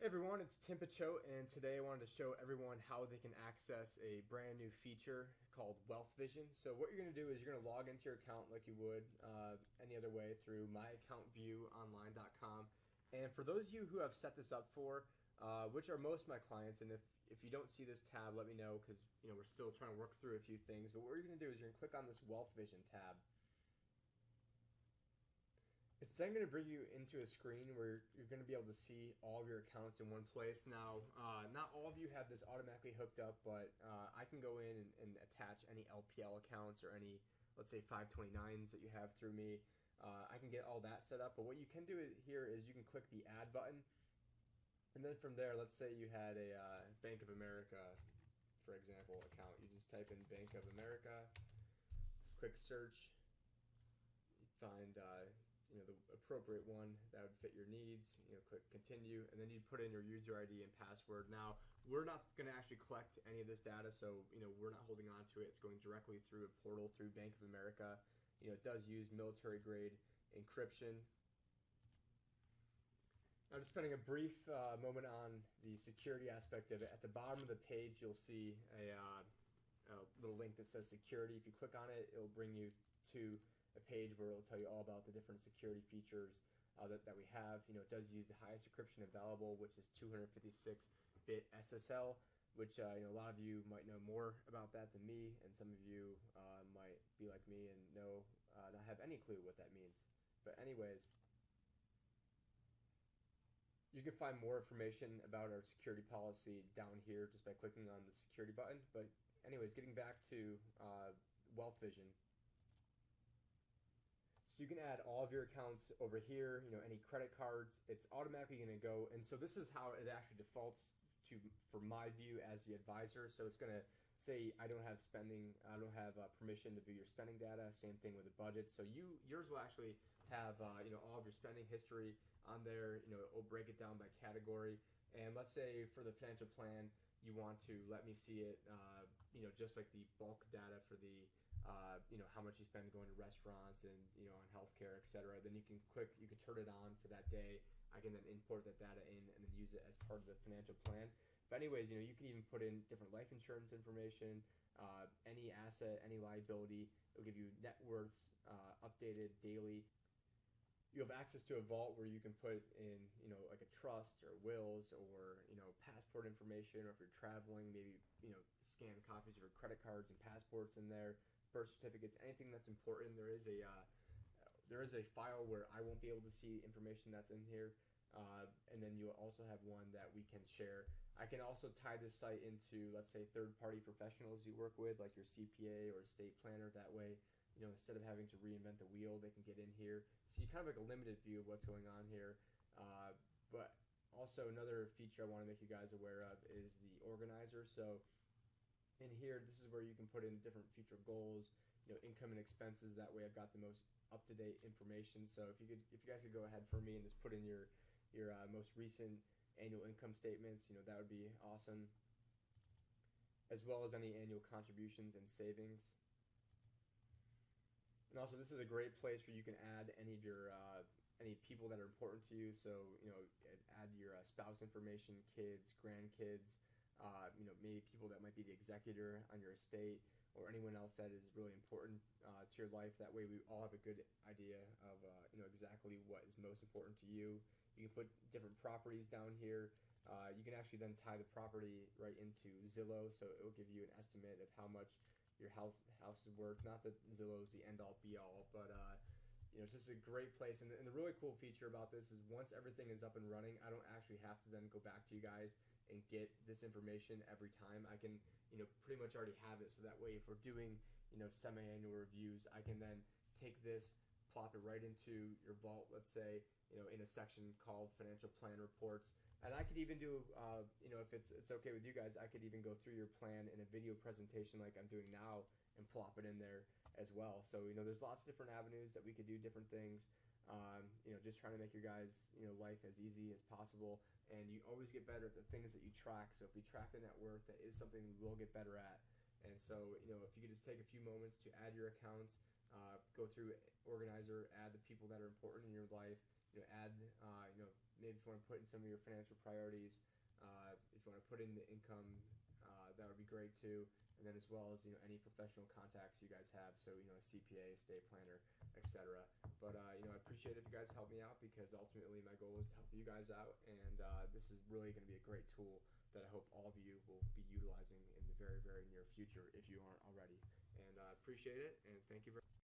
Hey everyone, it's Tim Picciott, and today I wanted to show everyone how they can access a brand new feature called wealthvision. So what you're going to do is you're going to log into your account like you would any other way through myaccountviewonline.com. And for those of you who have set this up for, which are most of my clients, and if you don't see this tab, let me know because we're still trying to work through a few things. But what you're going to do is you're going to click on this wealthvision tab. It's then going to bring you into a screen where you're going to be able to see all of your accounts in one place. Now, not all of you have this automatically hooked up, but I can go in and attach any LPL accounts or any, let's say, 529s that you have through me. I can get all that set up, but what you can do here is you can click the add button, and then from there, let's say you had a Bank of America, for example, account. You just type in Bank of America, click search, you find the appropriate one that would fit your needs. Click continue, and then you'd put in your user ID and password. Now, we're not going to actually collect any of this data, so we're not holding on to it. It's going directly through a portal through Bank of America. It does use military grade encryption. Now, just spending a brief moment on the security aspect of it. At the bottom of the page, you'll see a little link that says security. If you click on it, it'll bring you to a page where it'll tell you all about the different security features that we have. It does use the highest encryption available, which is 256-bit SSL, which a lot of you might know more about that than me, and some of you might be like me and not have any clue what that means. But anyways, you can find more information about our security policy down here just by clicking on the security button. But anyways, getting back to wealthvision. So you can add all of your accounts over here, any credit cards, it's automatically going to go. And so this is how it actually defaults to, for my view as the advisor. So it's going to say, I don't have permission to view your spending data. Same thing with the budget. So yours will actually have, all of your spending history on there. It will break it down by category. And let's say for the financial plan, you want to let me see it, just like the bulk data for the how much you spend going to restaurants and on healthcare, etc. Then you can turn it on for that day. I can then import that data in and then use it as part of the financial plan. But anyways, you can even put in different life insurance information, any asset, any liability. It'll give you net worths updated daily. You have access to a vault where you can put in, like a trust or wills or, passport information, or if you're traveling, maybe, scan copies of your credit cards and passports in there, birth certificates, anything that's important. There is a file where I won't be able to see information that's in here, and then you'll also have one that we can share. I can also tie this site into, let's say, third-party professionals you work with, like your CPA or estate planner. That way, instead of having to reinvent the wheel, they can get in here. So you kind of like a limited view of what's going on here. But also another feature I want to make you guys aware of is the organizer. So in here, this is where you can put in different future goals, income and expenses. That way I've got the most up-to-date information. So if you guys could go ahead for me and just put in your most recent annual income statements, that would be awesome. As well as any annual contributions and savings. And also, this is a great place where you can add any of your any people that are important to you. So add your spouse information, kids, grandkids, maybe people that might be the executor on your estate, or anyone else that is really important to your life. That way, we all have a good idea of exactly what is most important to you. You can put different properties down here. You can actually then tie the property right into Zillow, so it will give you an estimate of how much your house is worth. Not that Zillow is the end-all be-all, but it's just a great place. And the really cool feature about this is once everything is up and running, I don't actually have to then go back to you guys and get this information every time. I can pretty much already have it, so that way if we're doing semi-annual reviews, I can then take this, plop it right into your vault, let's say, in a section called financial plan reports. And I could even do, if it's okay with you guys, I could even go through your plan in a video presentation like I'm doing now and plop it in there as well. So, there's lots of different avenues that we could do different things. Just trying to make your guys' life as easy as possible. And you always get better at the things that you track. So if we track the net worth, that is something we will get better at. And so, if you could just take a few moments to add your accounts, go through Organizer, add the people that are important in your life, add, maybe if you want to put in some of your financial priorities, if you want to put in the income, that would be great too. And then as well as any professional contacts you guys have, so a CPA, estate planner, etc. But I appreciate if you guys help me out, because ultimately my goal is to help you guys out, and this is really going to be a great tool that I hope all of you will be utilizing in the very, very near future if you aren't already. And I appreciate it, and thank you very much.